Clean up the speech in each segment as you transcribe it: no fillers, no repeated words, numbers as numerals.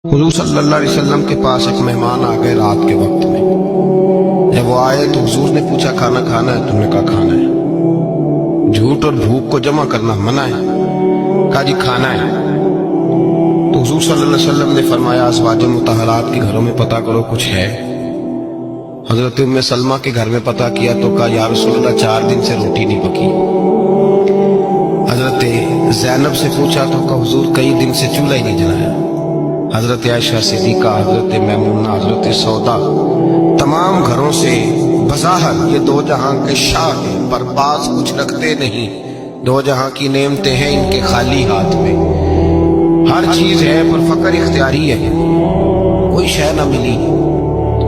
حضور صلی اللہ علیہ وسلم کے پاس ایک مہمان آ گئے رات کے وقت میں. جب وہ آئے تو حضور نے پوچھا کھانا کھانا ہے؟ تم نے کہا کھانا ہے. جھوٹ اور بھوک کو جمع کرنا منع ہے. کہا جی کھانا ہے. تو حضور صلی اللہ علیہ وسلم نے فرمایا ازواج مطہرات کے گھروں میں پتہ کرو کچھ ہے. حضرت ام سلمہ کے گھر میں پتہ کیا تو کہا یا رسول اللہ 4 دن سے روٹی نہیں پکی. حضرت زینب سے پوچھا تو کہا حضور کئی دن سے چولہا ہی نہیں جلایا. حضرت عائشہ صدیقہ، حضرت میمونہ، حضرت سودا، تمام گھروں سے بظاہر یہ دو جہاں کے شاہ ہیں، پر پاس کچھ رکھتے نہیں. دو جہاں کی نعمتیں ہیں ان کے خالی ہاتھ میں. ہر چیز ہے پر فقر اختیاری ہے. کوئی شے نہ ملی.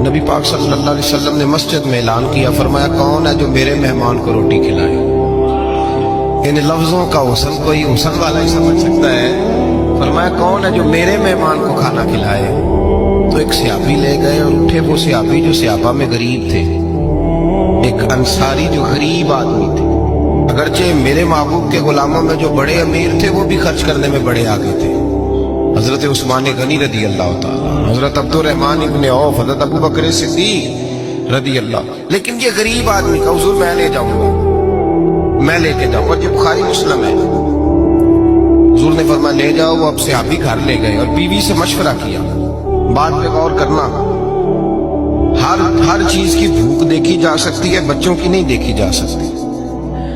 نبی پاک صلی اللہ علیہ وسلم نے مسجد میں اعلان کیا، فرمایا کون ہے جو میرے مہمان کو روٹی کھلائے. ان لفظوں کا حسن کوئی حسن والا ہی سمجھ سکتا ہے. فرمایا کون ہے جو میرے مہمان کو کھانا کھلائے. تو ایک صحابی لے گئے اور اٹھے وہ صحابی جو صحابہ میں غریب تھے، ایک انصاری جو غریب آدمی تھے. اگرچہ میرے محبوب کے غلاموں میں جو بڑے امیر تھے وہ بھی خرچ کرنے میں بڑے آگے تھے. حضرت عثمان غنی رضی اللہ تعالیٰ، حضرت عبد الرحمن ابن عوف، حضرت ابو بکر صدیق رضی اللہ. لیکن یہ غریب آدمی کا حضور میں لے جاؤں گا، میں لے کے جاؤں گا. یہ بخاری مسلم ہے. حضور نے فرمایا لے جاؤ. وہ اب صحابی گھر لے گئے اور بیوی سے مشورہ کیا. بات پہ غور کرنا، ہر چیز کی بھوک دیکھی جا سکتی ہے، بچوں کی نہیں دیکھی جا سکتی.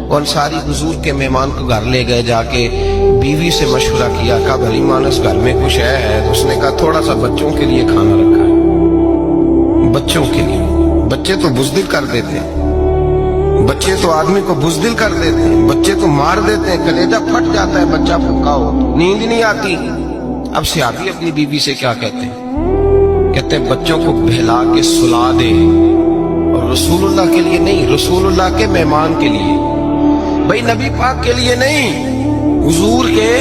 اور ساری حضور کے مہمان کو گھر لے گئے، جا کے بیوی سے مشورہ کیا. کہا بھلی مانس گھر میں کچھ ہے؟ اس نے کہا تھوڑا سا بچوں کے لیے کھانا رکھا ہے. بچوں کے لیے. بچے تو بزدل کر دیتے ہیں، بچے تو آدمی کو بزدل کر دیتے ہیں، بچے تو مار دیتے ہیں، کلیجہ پھٹ جاتا ہے بچہ بھوکا ہو، نیند نہیں آتی. اب صحابی اپنی بیوی سے کیا کہتے ہیں؟ کہتے ہیں بچوں کو بہلا کے سلا دے. اور رسول اللہ کے لیے نہیں، رسول اللہ کے مہمان کے لیے. بھائی نبی پاک کے لیے نہیں، حضور کے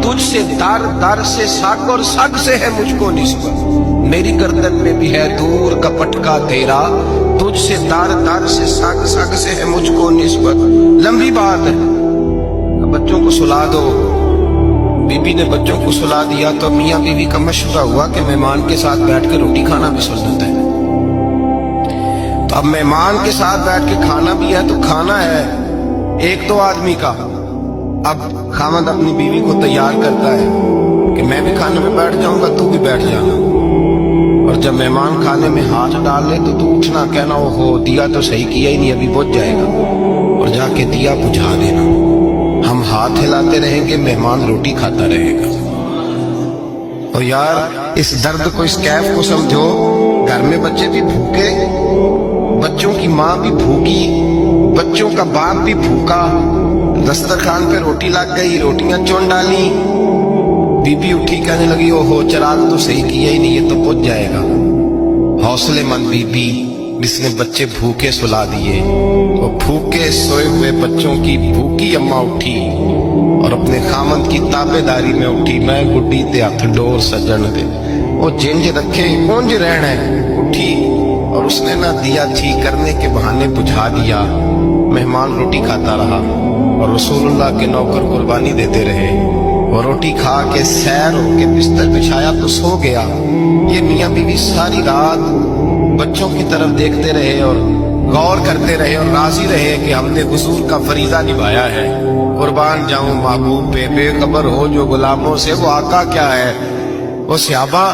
تجھ سے در در سے سگ اور سگ سے ہے مجھ کو نسبت. میری گردن میں بھی ہے دور کا پٹکا تیرا، تجھ سے در در سے سگ سگ سے ہے مجھ کو نسبت. لمبی بات ہے. بچوں کو سلا دو. بی بی نے بچوں کو سلا دیا تو میاں بیوی کا مشورہ ہوا کہ مہمان کے ساتھ بیٹھ کے روٹی کھانا بھی سنت ہے. تو اب مہمان کے ساتھ بیٹھ کے کھانا بھی ہے تو کھانا ہے ایک دو آدمی کا. اب خامد اپنی بیوی کو تیار کرتا ہے کہ میں بھی کھانے میں بیٹھ جاؤں گا، تو بھی بیٹھ جانا. اور جب مہمان کھانے میں ہاتھ ڈال لے تو اٹھنا، کہنا او ہو دیا تو صحیح کیا ہی نہیں، ابھی بجھ جائے گا. اور جا کے دیا بجھا دینا. ہم ہاتھ ہلاتے رہیں گے، مہمان روٹی کھاتا رہے گا. اور یار اس درد کو، اس کیف کو سمجھو. گھر میں بچے بھی بھوکے، بچوں کی ماں بھی بھوکی، بچوں کا باپ بھی بھوکا. دسترخوان پہ روٹی لگ گئی، روٹیاں چون ڈالی. بی بی اٹھی کہنے لگی او ہو چراغ تو صحیح کیا ہی نہیں، یہ تو بجھ جائے گا. حوصلے مند بی بی جس نے بچے بھوکے سلا دیے. اور بھوکے سوئے ہوئے بچوں کی بھوکی اماں اٹھی اور اپنے خامند کی تابے داری میں اٹھی. میں گڈی تے ہاتھ ڈور سجن دے وہ جنج رکھے کونج رہنا ہے. اٹھی اور اس نے نہ دیا ٹھیک کرنے کے بہانے بجھا دیا. مہمان روٹی کھاتا رہا اور رسول اللہ کے نوکر قربانی دیتے رہے. اور روٹی کھا کے سیر ہو کے بستر بچھایا تو سو گیا. یہ میاں بیوی ساری رات بچوں کی طرف دیکھتے رہے اور غور کرتے رہے اور راضی رہے کہ ہم نے حضور کا فریضہ نبھایا ہے. قربان جاؤں محبوب پہ، بے خبر ہو جو غلاموں سے وہ آقا کیا ہے. وہ صحابہ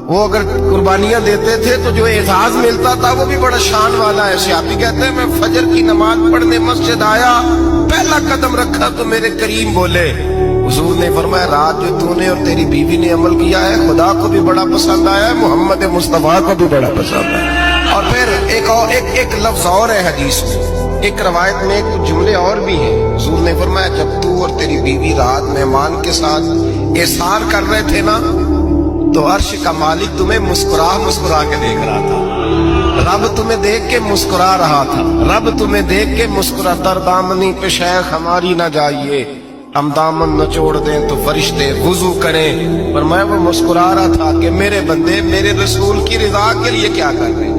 وہ اگر قربانیاں دیتے تھے تو جو اعزاز ملتا تھا وہ بھی بڑا شان والا ہے. صحابی کہتے ہیں میں فجر کی نماز پڑھنے مسجد آیا، پہلا قدم رکھا تو میرے کریم بولے. حضور نے فرمایا رات جو تو نے اور تیری بیوی نے عمل کیا ہے خدا کو بھی بڑا پسند آیا ہے، محمد مصطفیٰ کو بھی بڑا پسند آیا. اور پھر ایک لفظ اور ہے حدیث میں، ایک روایت میں ایک جملے اور بھی ہیں. حضور نے فرمایا جب تو اور تیری بیوی رات مہمان کے ساتھ احسان کر رہے تھے نا تو عرش کا مالک تمہیں مسکرا کے دیکھ رہا تھا. رب تمہیں دیکھ کے مسکرا رہا تھا. رب تمہیں دیکھ کے مسکرا. تر دامنی پہ شیخ ہماری نہ جائیے، ہم دامن نہ چھوڑ دیں تو فرشتے وضو کریں. پر میں وہ مسکرا رہا تھا کہ میرے بندے میرے رسول کی رضا کے لیے کیا کر رہے ہیں.